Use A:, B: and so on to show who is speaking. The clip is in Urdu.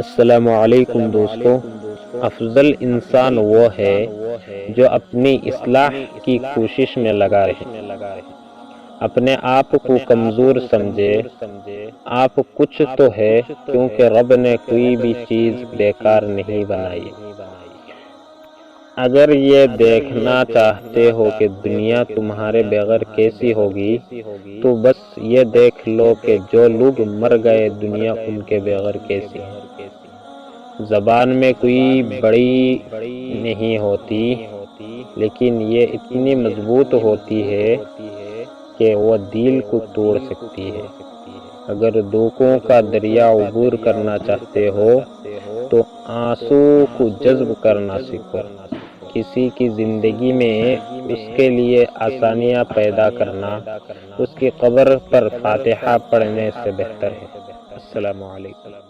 A: السلام علیکم دوستو۔ افضل انسان وہ ہے جو اپنی اصلاح کی کوشش میں لگا رہے، اپنے آپ کو کمزور سمجھے۔ آپ کچھ تو ہے، کیونکہ رب نے کوئی بھی چیز بیکار نہیں بنائی۔ اگر یہ دیکھنا چاہتے ہو کہ دنیا تمہارے بغیر کیسی ہوگی، تو بس یہ دیکھ لو کہ جو لوگ مر گئے دنیا ان کے بغیر کیسی ہے۔ زبان میں کوئی بڑی نہیں ہوتی، لیکن یہ اتنی مضبوط ہوتی ہے کہ وہ دل کو توڑ سکتی ہے۔ اگر دکھوں کا دریا عبور کرنا چاہتے ہو تو آنسو کو جذب کرنا سیکھو۔ کسی کی زندگی میں اس کے لیے آسانیاں پیدا کرنا اس کی قبر پر فاتحہ پڑھنے سے بہتر ہے۔ السلام علیکم۔